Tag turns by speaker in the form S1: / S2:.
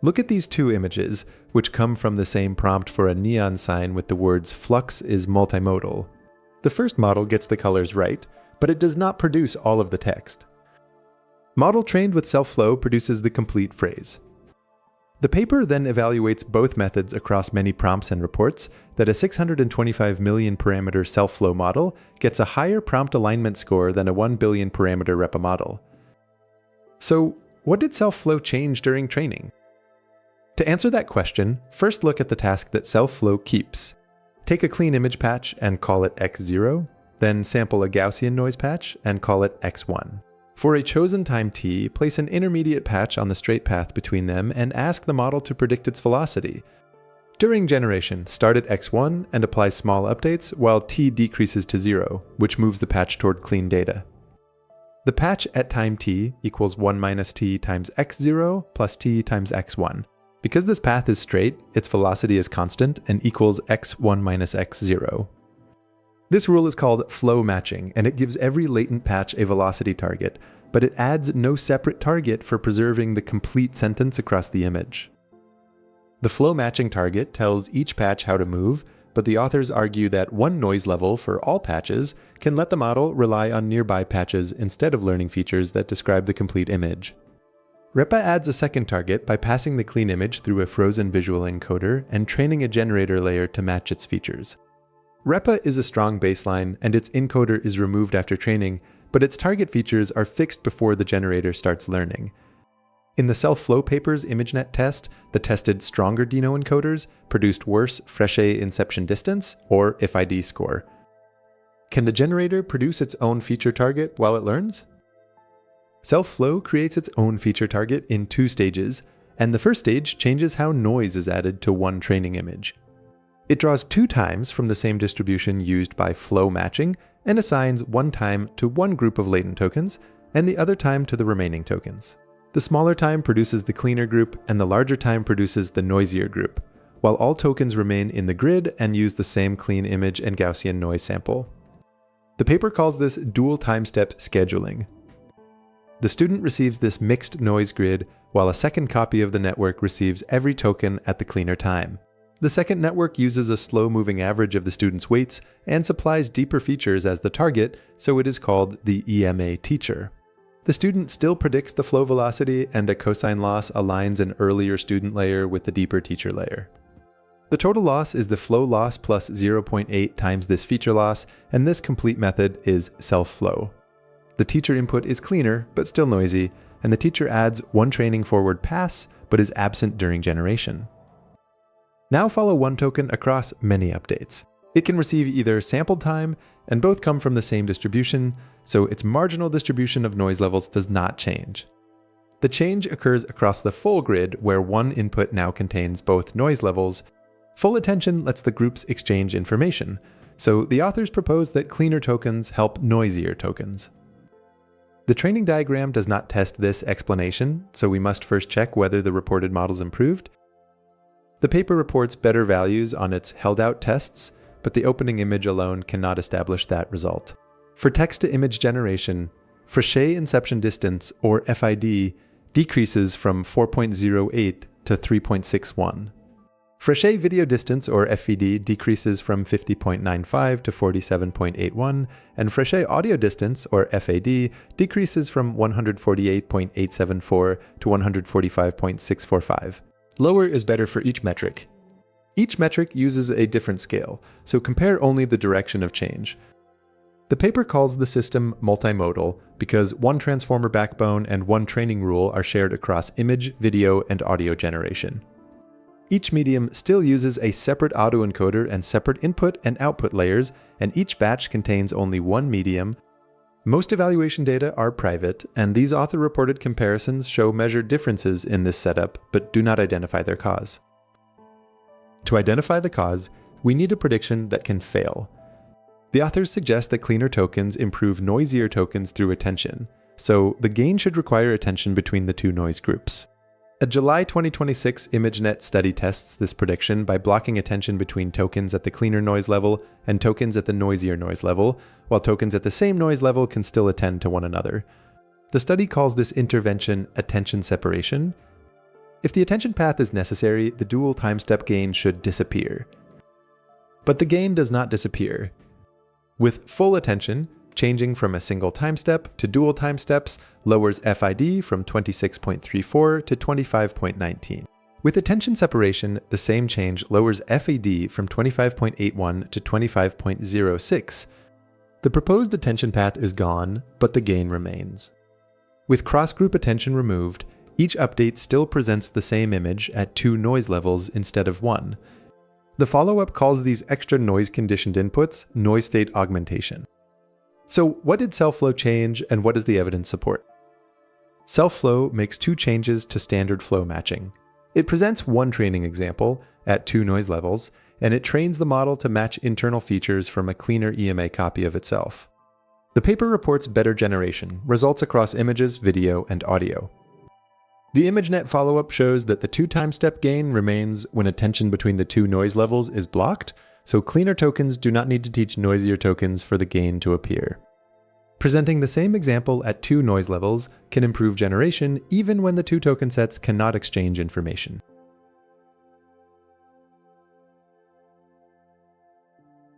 S1: Look at these two images, which come from the same prompt for a neon sign with the words "FLUX is multimodal." The first model gets the colors right, but it does not produce all of the text. Model trained with self-flow produces the complete phrase. The paper then evaluates both methods across many prompts and reports that a 625 million parameter self-flow model gets a higher prompt alignment score than a 1 billion parameter REPA model. So, what did self-flow change during training? To answer that question, first look at the task that self-flow keeps. Take a clean image patch and call it x0, then sample a Gaussian noise patch and call it x1. For a chosen time t, place an intermediate patch on the straight path between them and ask the model to predict its velocity. During generation, start at x1 and apply small updates while t decreases to 0, which moves the patch toward clean data. The patch at time t equals 1 minus t times x0 plus t times x1. Because this path is straight, its velocity is constant and equals x1 minus x0. This rule is called flow matching, and it gives every latent patch a velocity target, but it adds no separate target for preserving the complete sentence across the image. The flow matching target tells each patch how to move, but the authors argue that one noise level for all patches can let the model rely on nearby patches instead of learning features that describe the complete image. REPA adds a second target by passing the clean image through a frozen visual encoder and training a generator layer to match its features. REPA is a strong baseline and its encoder is removed after training, but its target features are fixed before the generator starts learning. In the self-flow paper's ImageNet test, the tested stronger DINO encoders produced worse Fréchet inception distance, or FID score. Can the generator produce its own feature target while it learns? Self-flow creates its own feature target in 2 stages, and the first stage changes how noise is added to one training image. It draws 2 times from the same distribution used by flow matching and assigns 1 time to one group of latent tokens and the other time to the remaining tokens. The smaller time produces the cleaner group and the larger time produces the noisier group, while all tokens remain in the grid and use the same clean image and Gaussian noise sample. The paper calls this Dual-Timestep scheduling. The student receives this mixed noise grid, while a second copy of the network receives every token at the cleaner time. The second network uses a slow-moving average of the student's weights and supplies deeper features as the target, so it is called the EMA teacher. The student still predicts the flow velocity, and a cosine loss aligns an earlier student layer with the deeper teacher layer. The total loss is the flow loss plus 0.8 times this feature loss, and this complete method is self-flow. The teacher input is cleaner, but still noisy, and the teacher adds 1 training forward pass, but is absent during generation. Now follow one token across many updates. It can receive either sampled time, and both come from the same distribution, so its marginal distribution of noise levels does not change. The change occurs across the full grid, where one input now contains both noise levels. Full attention lets the groups exchange information, so the authors propose that cleaner tokens help noisier tokens. The training diagram does not test this explanation, so we must first check whether the reported models improved. The paper reports better values on its held-out tests, but the opening image alone cannot establish that result. For text-to-image generation, Fréchet inception distance, or FID, decreases from 4.08 to 3.61. Fréchet video distance, or FVD, decreases from 50.95 to 47.81, and Fréchet audio distance, or FAD, decreases from 148.874 to 145.645. Lower is better for each metric. Each metric uses a different scale, so compare only the direction of change. The paper calls the system multimodal because one transformer backbone and one training rule are shared across image, video, and audio generation. Each medium still uses a separate autoencoder and separate input and output layers, and each batch contains only one medium. Most evaluation data are private, and these author-reported comparisons show measured differences in this setup, but do not identify their cause. To identify the cause, we need a prediction that can fail. The authors suggest that cleaner tokens improve noisier tokens through attention, so the gain should require attention between the 2 noise groups. A July 2026 ImageNet study tests this prediction by blocking attention between tokens at the cleaner noise level and tokens at the noisier noise level, while tokens at the same noise level can still attend to one another. The study calls this intervention attention separation. If the attention path is necessary, the dual-timestep gain should disappear. But the gain does not disappear. With full attention, changing from a single timestep to dual timesteps lowers FID from 26.34 to 25.19. With attention separation, the same change lowers FAD from 25.81 to 25.06. The proposed attention path is gone, but the gain remains. With cross-group attention removed, each update still presents the same image at 2 noise levels instead of 1. The follow-up calls these extra noise-conditioned inputs noise state augmentation. So what did self-flow change and what does the evidence support? Self-flow makes 2 changes to standard flow matching. It presents one training example at 2 noise levels, and it trains the model to match internal features from a cleaner EMA copy of itself. The paper reports better generation, results across images, video, and audio. The ImageNet follow-up shows that the 2 timestep gain remains when attention between the 2 noise levels is blocked, so cleaner tokens do not need to teach noisier tokens for the gain to appear. Presenting the same example at 2 noise levels can improve generation even when the 2 token sets cannot exchange information.